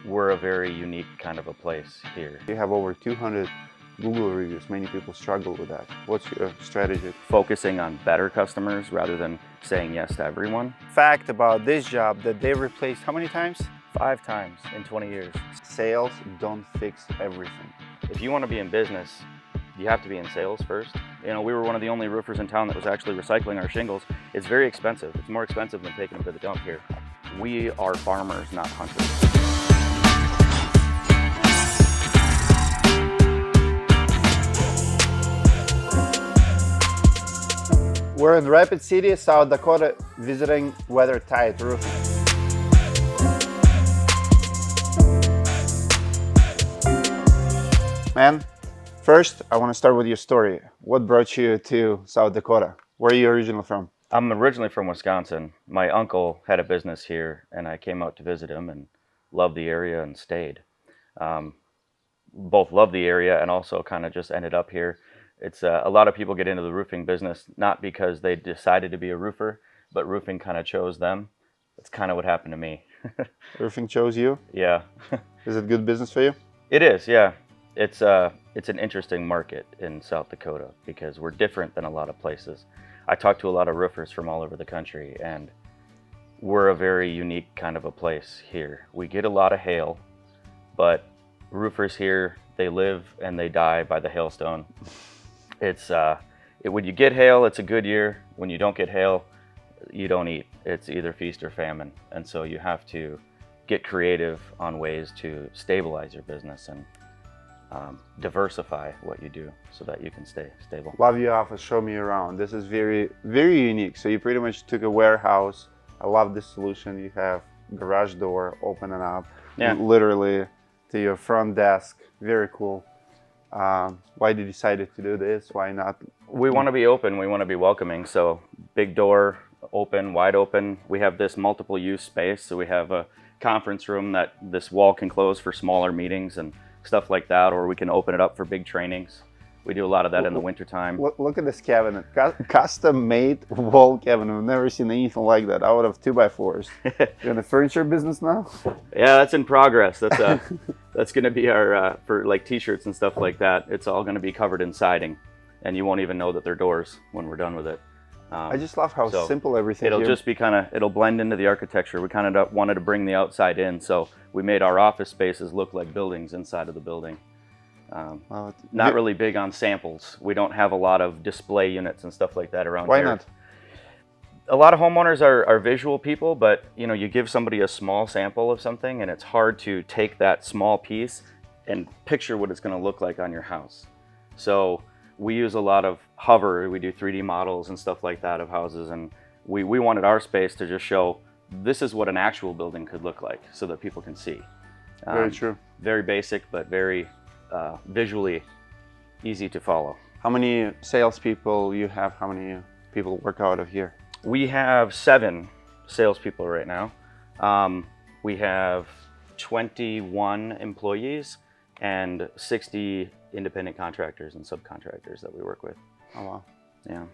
We're a very unique kind of a place here. You have over 200 Google reviews. Many people struggle with that. What's your strategy? Focusing on better customers rather than saying yes to everyone. Fact about this job that they replaced how many times? 5 times in 20 years. Sales don't fix everything. If you want to be in business, you have to be in sales first. You know, we were one of the only roofers in town that was actually recycling our shingles. It's very expensive. It's more expensive than taking them to the dump here. We are farmers, not hunters. We're in Rapid City, South Dakota, visiting Weather-Tite roofing. Man, first I want to start with your story. What brought you to South Dakota? Where are you originally from? I'm originally from Wisconsin. My uncle had a business here, and I came out to visit him and loved the area and stayed. Both loved the area and also kind of just ended up here. It's a lot of people get into the roofing business not because they decided to be a roofer, but roofing kind of chose them. That's kind of what happened to me. Roofing chose you? Yeah. Is it good business for you? It is, yeah. It's an interesting market in South Dakota because we're different than a lot of places. I talk to a lot of roofers from all over the country, and we're a very unique kind of a place here. We get a lot of hail, but roofers here, they live and they die by the hailstone. When you get hail, it's a good year. When you don't get hail, you don't eat. It's either feast or famine. And so you have to get creative on ways to stabilize your business and diversify what you do so that you can stay stable. Love your office, show me around. This is very, very unique. So you pretty much took a warehouse. I love this solution. You have garage door opening up, literally to your front desk. Very cool. Why did you decide to do this? Why not? We want to be open. We want to be welcoming. So big door, open, wide open. We have this multiple use space. So we have a conference room that this wall can close for smaller meetings and stuff like that, or we can open it up for big trainings. We do a lot of that in the wintertime. Look at this cabinet, custom-made wall cabinet. I've never seen anything like that out of 2x4s. You're in the furniture business now? Yeah, that's in progress. That's that's going to be our for like t-shirts and stuff like that. It's all going to be covered in siding, and you won't even know that they're doors when we're done with it. I just love how simple everything is. It'll just be it'll blend into the architecture. We kind of wanted to bring the outside in, so we made our office spaces look like buildings inside of the building. Not really big on samples. We don't have a lot of display units and stuff like that around here. Why not? A lot of homeowners are visual people, but you know, you give somebody a small sample of something and it's hard to take that small piece and picture what it's going to look like on your house. So we use a lot of hover. We do 3D models and stuff like that of houses, and we wanted our space to just show this is what an actual building could look like so that people can see. Very true. Very basic, but very visually easy to follow. How many salespeople you have? How many people work out of here? We have 7 salespeople right now. We have 21 employees and 60 independent contractors and subcontractors that we work with. Oh wow. Yeah.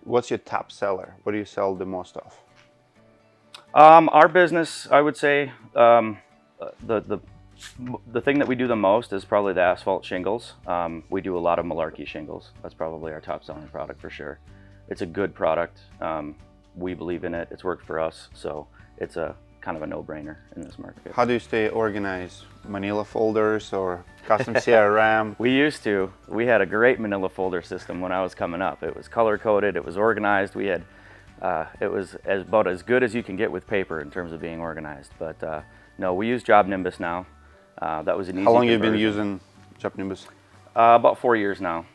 What's your top seller? What do you sell the most of? Our business, I would say, the thing that we do the most is probably the asphalt shingles. We do a lot of malarkey shingles. That's probably our top selling product for sure. It's a good product. We believe in it. It's worked for us. So it's a kind of a no-brainer in this market. How do you stay organized? Manila folders or custom CRM? We used to. We had a great Manila folder system when I was coming up. It was color-coded. It was organized. We had, it was about as good as you can get with paper in terms of being organized. But no, we use JobNimbus now. That was an easy How long have you conversion. been using JobNimbus? About 4 years now.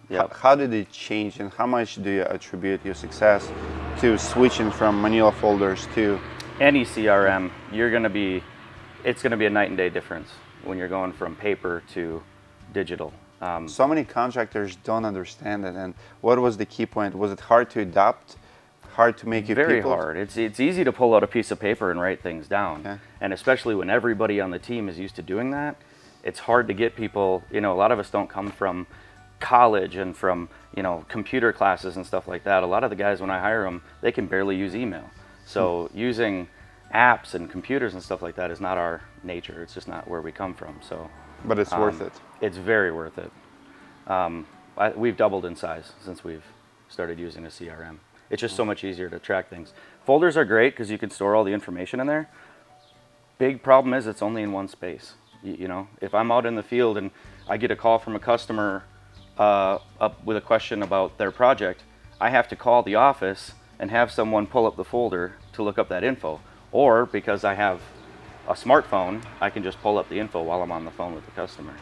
Yep. How did it change, and how much do you attribute your success to switching from Manila folders to Any CRM, it's gonna be a night and day difference when you're going from paper to digital. So many contractors don't understand it, and what was the key point? Was it hard to adopt? Hard to make it Very hard. It's easy to pull out a piece of paper and write things down. Okay. And especially when everybody on the team is used to doing that, it's hard to get people, you know, a lot of us don't come from college and from, you know, computer classes and stuff like that. A lot of the guys, when I hire them, they can barely use email. So using apps and computers and stuff like that is not our nature. It's just not where we come from. So, but it's worth it. It's very worth it. We've doubled in size since we've started using a CRM. It's just so much easier to track things. Folders are great because you can store all the information in there. Big problem is it's only in one space. You know, if I'm out in the field and I get a call from a customer up with a question about their project, I have to call the office and have someone pull up the folder to look up that info. Or because I have a smartphone, I can just pull up the info while I'm on the phone with the customer.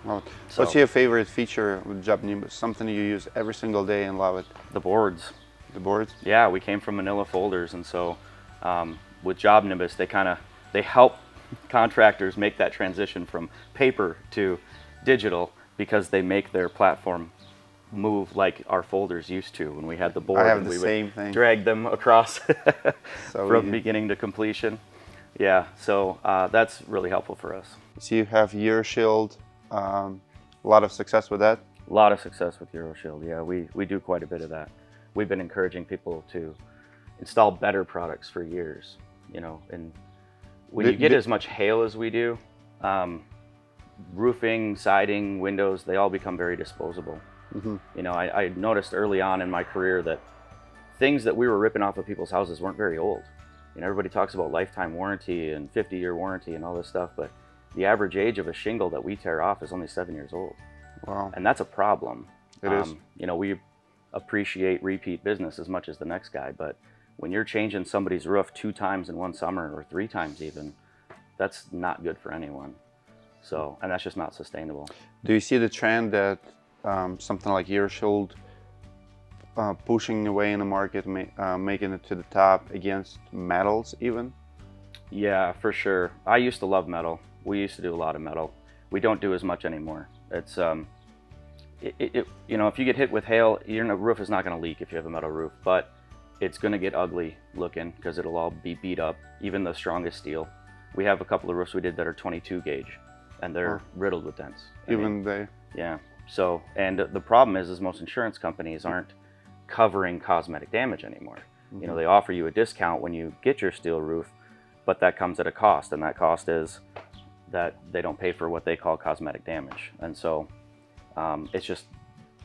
Well, what's your favorite feature with JobNimbus? Something you use every single day and love it? The boards. The boards? Yeah, we came from manila folders, and so with JobNimbus, they help contractors make that transition from paper to digital because they make their platform move like our folders used to when we had the board. I have and the we same would thing. Drag them across So from beginning to completion. Yeah, so that's really helpful for us. So you have Euroshield, a lot of success with that? A lot of success with Euroshield, yeah. We do quite a bit of that. We've been encouraging people to install better products for years, you know, and when you get as much hail as we do, roofing, siding, windows, they all become very disposable. Mm-hmm. You know, I noticed early on in my career that things that we were ripping off of people's houses weren't very old. You know, everybody talks about lifetime warranty and 50-year warranty and all this stuff, but the average age of a shingle that we tear off is only 7 years old. Wow. And that's a problem. It is. You know, we appreciate repeat business as much as the next guy, but when you're changing somebody's roof 2 times in one summer or 3 times even, that's not good for anyone. So, and that's just not sustainable. Do you see the trend that something like Euroshield pushing away in the market, making it to the top against metals even? Yeah, for sure. I used to love metal. We used to do a lot of metal. We don't do as much anymore. It's you know, if you get hit with hail, your roof is not going to leak if you have a metal roof, but it's going to get ugly looking because it'll all be beat up, even the strongest steel. We have a couple of roofs we did that are 22 gauge, and they're riddled with dents. Yeah. So, and the problem is most insurance companies aren't covering cosmetic damage anymore. Mm-hmm. You know, they offer you a discount when you get your steel roof, but that comes at a cost, and that cost is that they don't pay for what they call cosmetic damage. And so it just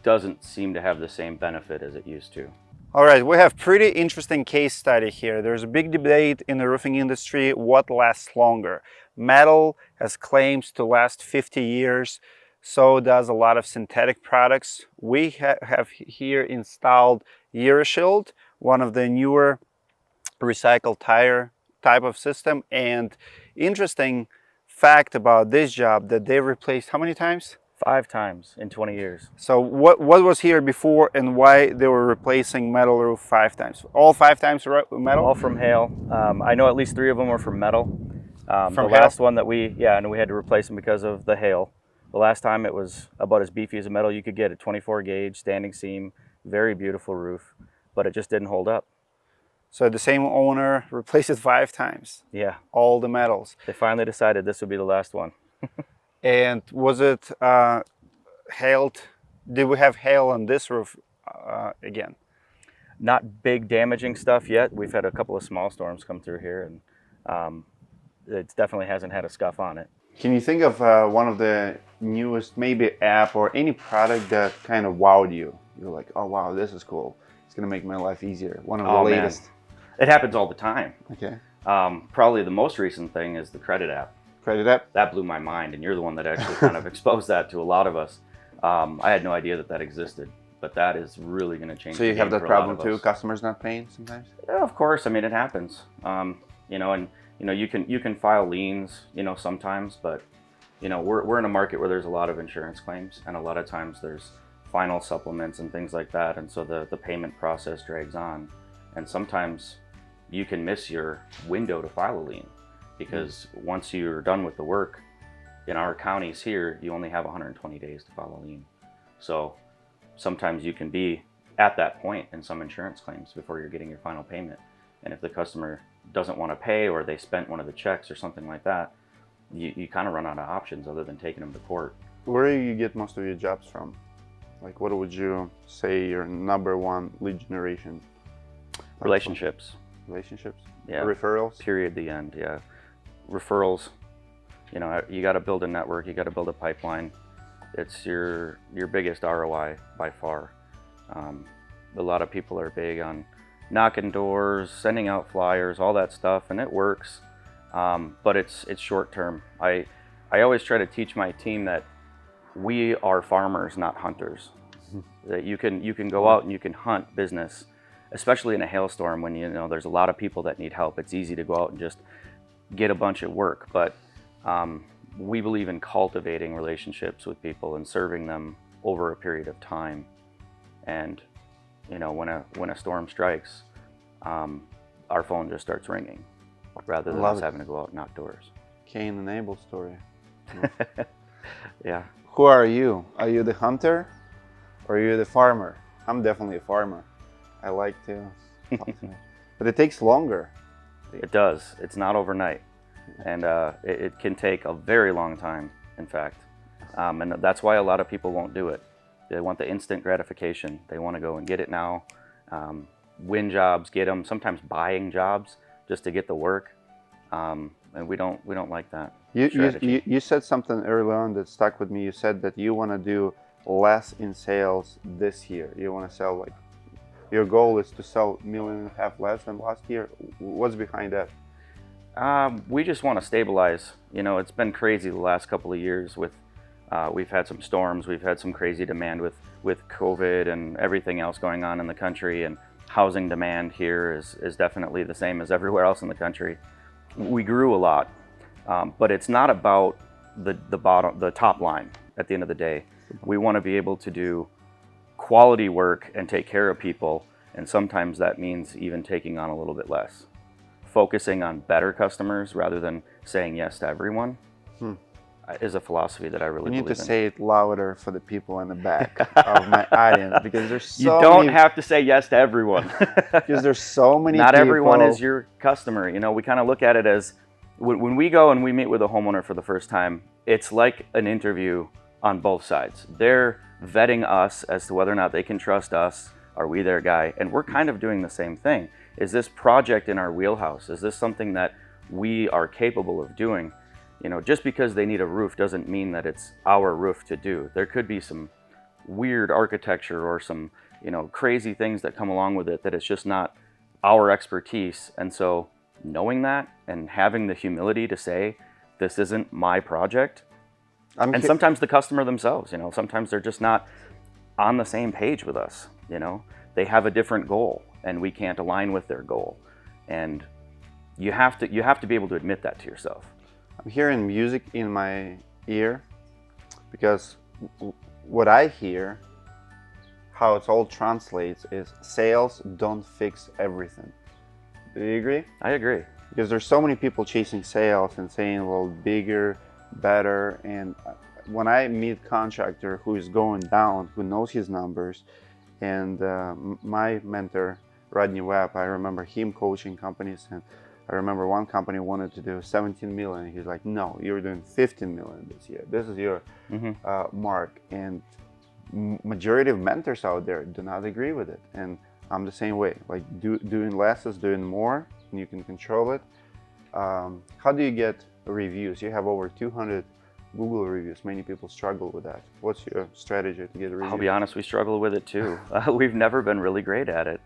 doesn't seem to have the same benefit as it used to. All right, we have pretty interesting case study here. There's a big debate in the roofing industry, what lasts longer. Metal has claims to last 50 years, so does a lot of synthetic products. We have here installed Euroshield, one of the newer recycled tire type of system. And interesting fact about this job that they replaced how many times? 5 times in 20 years. So what was here before and why they were replacing metal roof 5 times? All 5 times metal? All from hail. I know at least 3 of them were from metal. From the hail? last one that and we had to replace them because of the hail. The last time it was about as beefy as a metal you could get, a 24 gauge standing seam, very beautiful roof, but it just didn't hold up. So the same owner replaced it 5 times? Yeah. All the metals. They finally decided this would be the last one. And was it hailed? Did we have hail on this roof again? Not big damaging stuff yet. We've had a couple of small storms come through here, and it definitely hasn't had a scuff on it. Can you think of one of the newest, maybe app or any product that kind of wowed you? You're like, oh wow, this is cool. It's gonna make my life easier. One of the latest. Man. It happens all the time. Okay. Probably the most recent thing is the credit app. Credit app? That blew my mind, and you're the one that actually kind of exposed that to a lot of us. I had no idea that existed, but that is really going to change. So you have that problem too? Customers not paying sometimes? Yeah, of course. I mean, it happens. You know, and you know, you can file liens, you know, sometimes, but you know, we're in a market where there's a lot of insurance claims, and a lot of times there's final supplements and things like that, and so the payment process drags on, and sometimes you can miss your window to file a lien. Because once you're done with the work, in our counties here, you only have 120 days to file a lien. So sometimes you can be at that point in some insurance claims before you're getting your final payment. And if the customer doesn't want to pay, or they spent one of the checks or something like that, you kind of run out of options other than taking them to court. Where do you get most of your jobs from? Like, what would you say your #1 lead generation? Relationships. Relationships? Yeah. Referrals? Period, the end, yeah. Referrals, you know, you got to build a network, you got to build a pipeline. It's your biggest ROI by far. A lot of people are big on knocking doors, sending out flyers, all that stuff, and it works, but it's short term. I always try to teach my team that we are farmers, not hunters. That you can go out and you can hunt business, especially in a hailstorm when you know there's a lot of people that need help. It's easy to go out and just get a bunch of work, but we believe in cultivating relationships with people and serving them over a period of time. And you know, when a storm strikes, our phone just starts ringing rather than us having to go out and knock doors. Cain and Abel story. Yeah. Who are you? Are you the hunter or are you the farmer? I'm definitely a farmer. I like to talk to me. But it takes longer. It does. It's not overnight. And it can take a very long time, in fact. And that's why a lot of people won't do it. They want the instant gratification. They want to go and get it now, win jobs, get them, sometimes buying jobs just to get the work. And we don't like that. You said something early on that stuck with me. You said that you want to do less in sales this year. You want to sell, like, your goal is to sell $1.5 million less than last year. What's behind that? We just want to stabilize. You know, it's been crazy the last couple of years with, we've had some storms, we've had some crazy demand with COVID and everything else going on in the country, and housing demand here is definitely the same as everywhere else in the country. We grew a lot, but it's not about the top line at the end of the day. We want to be able to do quality work and take care of people, and sometimes that means even taking on a little bit less. Focusing on better customers rather than saying yes to everyone is a philosophy that I really believe in. You need to say it louder for the people in the back of my audience, because there's so You don't have to say yes to everyone. Because there's so many Not people. everyone is your customer. You know, we kind of look at it as when we go and we meet with a homeowner for the first time, it's like an interview on both sides. They're vetting us as to whether or not they can trust us. Are we their guy? And we're kind of doing the same thing. Is this project in our wheelhouse? Is this something that we are capable of doing? You know, just because they need a roof doesn't mean that it's our roof to do. There could be some weird architecture or some, you know, crazy things that come along with it that it's just not our expertise. And so knowing that and having the humility to say, this isn't my project. And sometimes the customer themselves, you know, sometimes they're just not on the same page with us, you know. They have a different goal and we can't align with their goal. And you have to be able to admit that to yourself. I'm hearing music in my ear, because what I hear, how it all translates, is sales don't fix everything. Do you agree? I agree. Because there's so many people chasing sales and saying, well, bigger, better. And when I meet contractor who is going down, who knows his numbers, and my mentor, Rodney Webb, I remember him coaching companies, and I remember one company wanted to do 17 million. He's like, no, you're doing 15 million this year. This is your mark. And majority of mentors out there do not agree with it. And I'm the same way. Like, doing less is doing more, and you can control it. How do you get reviews? You have over 200 Google reviews. Many people struggle with that. What's your strategy to get a review? I'll be honest, we struggle with it too. We've never been really great at it.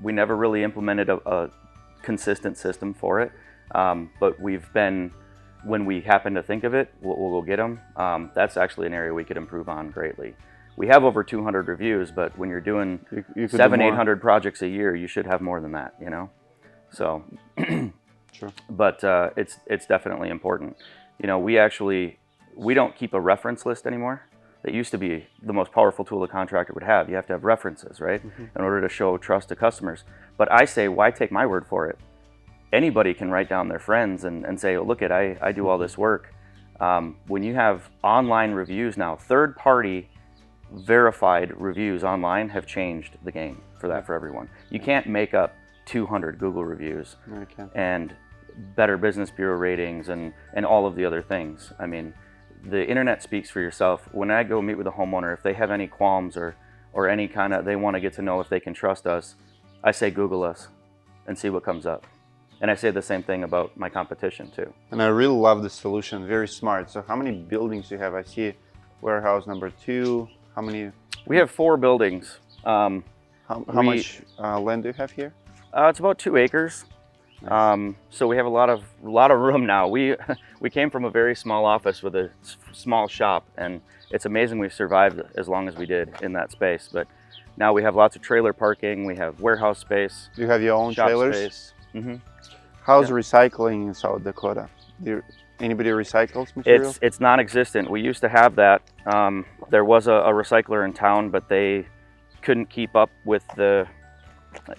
We never really implemented a consistent system for it, but we've been, when we happen to think of it, we'll go get them. That's actually an area we could improve on greatly. We have over 200 reviews, but when you're doing 700-800 projects a year, you should have more than that, you know. So, sure. But it's definitely important. You know, we don't keep a reference list anymore. That used to be the most powerful tool a contractor would have. You have to have references, right? In order to show trust to customers. But I say, why take my word for it? Anybody can write down their friends and say, oh, look at, I do all this work. When you have online reviews now, third-party verified reviews online have changed the game for everyone. You can't make up 200 Google reviews and Better Business Bureau ratings and all of the other things. I mean, the internet speaks for yourself. When I go meet with a homeowner, if they have any qualms or any kind of, they want to get to know if they can trust us, I say Google us and see what comes up. And I say the same thing about my competition too. And I really love the solution, very smart. So how many buildings do you have? I see warehouse number 2. How many? We have 4 buildings. How much land do you have here? It's about 2 acres. Nice. So we have a lot of room now. We came from a very small office with a small shop, and it's amazing we've survived as long as we did in that space. But now we have lots of trailer parking. We have warehouse space. You have your own shop trailers? Space. Mm-hmm. How's recycling in South Dakota? Anybody recycles materials? It's non-existent. We used to have that. There was a recycler in town, but they couldn't keep up with the.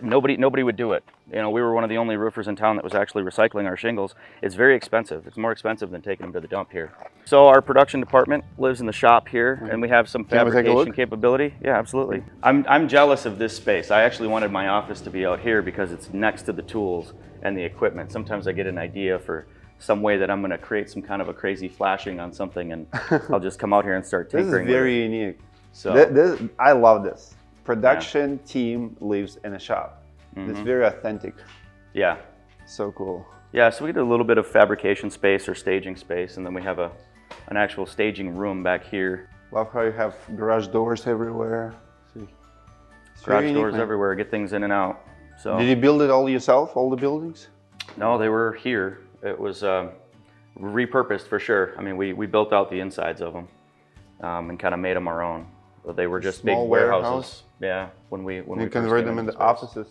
Nobody would do it. You know, we were one of the only roofers in town that was actually recycling our shingles. It's very expensive. It's more expensive than taking them to the dump here. So our production department lives in the shop here, and we have some fabrication capability. Yeah, absolutely. I'm jealous of this space. I actually wanted my office to be out here because it's next to the tools and the equipment. Sometimes I get an idea for some way that I'm going to create some kind of a crazy flashing on something, and I'll just come out here and start tinkering. This is very unique. So I love this. Production team lives in a shop. It's very authentic. Yeah. So cool. Yeah, so we did a little bit of fabrication space or staging space, and then we have an actual staging room back here. Love how you have garage doors everywhere. See, garage doors everywhere, get things in and out. So. Did you build it all yourself, all the buildings? No, they were here. It was repurposed for sure. I mean, we built out the insides of them and kind of made them our own. They were just small big warehouses. Yeah, when we convert them into offices.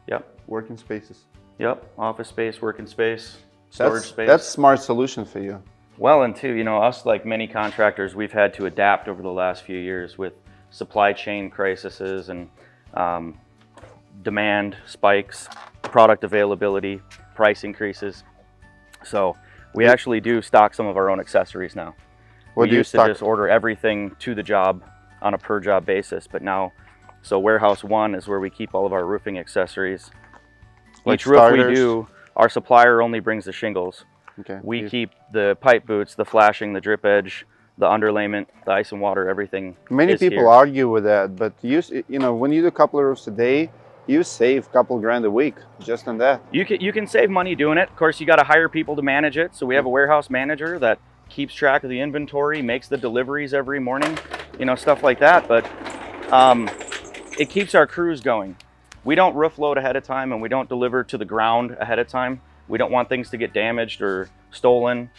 Yep. Working spaces. Yep. Office space, working space, storage space. That's a smart solution for you. Well, and too, you know, us like many contractors, we've had to adapt over the last few years with supply chain crises and demand spikes, product availability, price increases. So we actually do stock some of our own accessories now. What we used to just order everything to the job on a per job basis, but now, so warehouse 1 is where we keep all of our roofing accessories. Like each roof starters. we do, our supplier only brings the shingles. Okay. We keep the pipe boots, the flashing, the drip edge, the underlayment, the ice and water, everything. Many people here. argue with that, but you know, when you do a couple of roofs a day, you save a couple of grand a week just on that. You can save money doing it. Of course, you got to hire people to manage it. So we have a warehouse manager that keeps track of the inventory, makes the deliveries every morning, you know, stuff like that. But it keeps our crews going. We don't roof load ahead of time, and we don't deliver to the ground ahead of time. We don't want things to get damaged or stolen.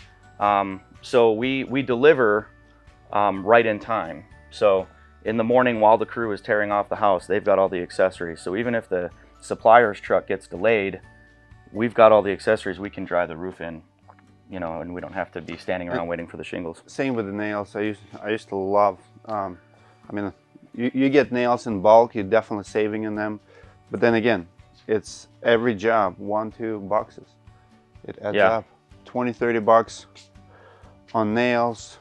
So we deliver right in time. So in the morning while the crew is tearing off the house, they've got all the accessories. So even if the supplier's truck gets delayed, we've got all the accessories. We can dry the roof in, you know, and we don't have to be standing around waiting for the shingles. Same with the nails. I used to love, I mean, you get nails in bulk, you're definitely saving in them. But then again, it's every job, 1-2 boxes. It adds up. 20-30 bucks on nails,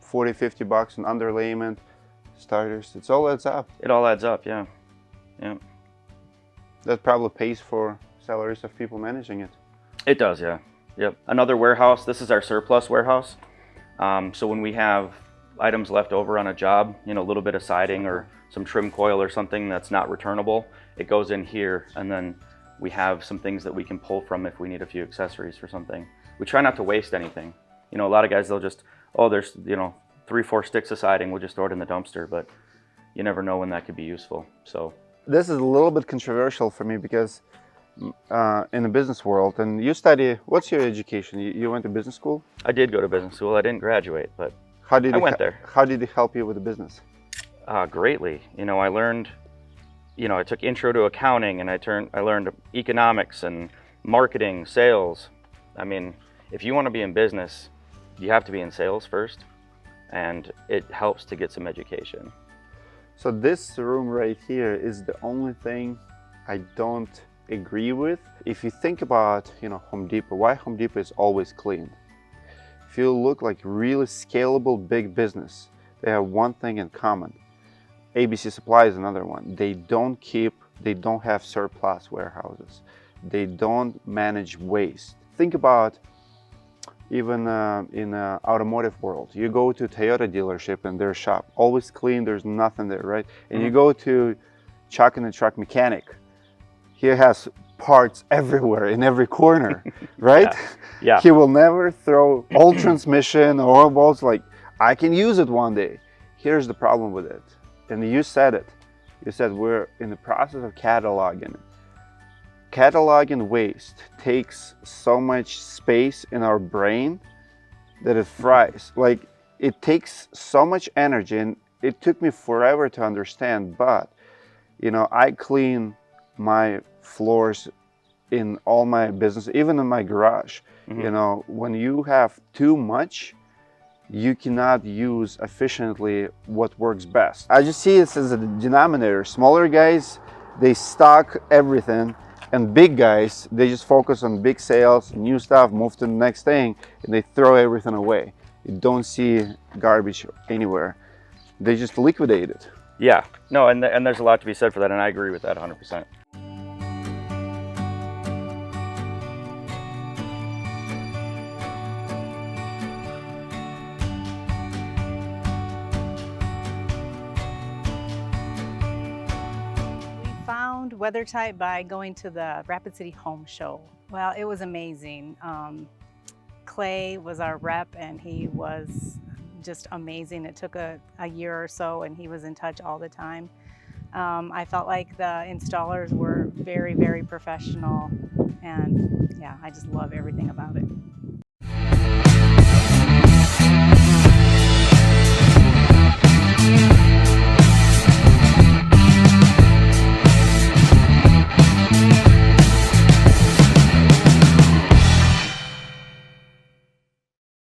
40-50 bucks on underlayment, starters. It all adds up. It all adds up, yeah. Yeah. That probably pays for salaries of people managing it. It does, yeah. Yep. Another warehouse. This is our surplus warehouse. So when we have items left over on a job, you know, a little bit of siding or some trim coil or something that's not returnable, it goes in here, and then we have some things that we can pull from if we need a few accessories for something. We try not to waste anything. You know, a lot of guys, they'll just, oh, there's, you know, 3-4 sticks of siding, we'll just throw it in the dumpster, but you never know when that could be useful. So this is a little bit controversial for me because in the business world, and you study, what's your education? You went to business school? I did go to business school. I didn't graduate, but I went there. How did it help you with the business? Greatly. You know, I learned, you know, I took intro to accounting, and I learned economics and marketing, sales. I mean, if you want to be in business, you have to be in sales first, and it helps to get some education. So this room right here is the only thing I don't agree with. If you think about, you know, Home Depot, why Home Depot is always clean? If you look like really scalable big business, they have one thing in common. ABC Supply is another one. They don't have surplus warehouses. They don't manage waste. Think about even in the automotive world. You go to a Toyota dealership and their shop, always clean, there's nothing there, right? And you go to Chuck and the Truck Mechanic. He has parts everywhere in every corner, right? Yeah. He will never throw old transmission or old bolts like, I can use it one day. Here's the problem with it. And you said it. You said we're in the process of cataloging it. Cataloging waste takes so much space in our brain that it fries. Like, it takes so much energy, and it took me forever to understand, but you know, I clean my floors in all my business, even in my garage. You know, when you have too much, you cannot use efficiently what works best. I just see it as a denominator. Smaller guys, they stock everything, and big guys, they just focus on big sales, new stuff, move to the next thing, and they throw everything away. You don't see garbage anywhere. They just liquidate it. Yeah, no, and there's a lot to be said for that, and I agree with that 100%. Found Weather-Tite by going to the Rapid City Home Show. Well, it was amazing. Clay was our rep, and he was just amazing. It took a year or so, and he was in touch all the time. I felt like the installers were very, very professional, and yeah, I just love everything about it.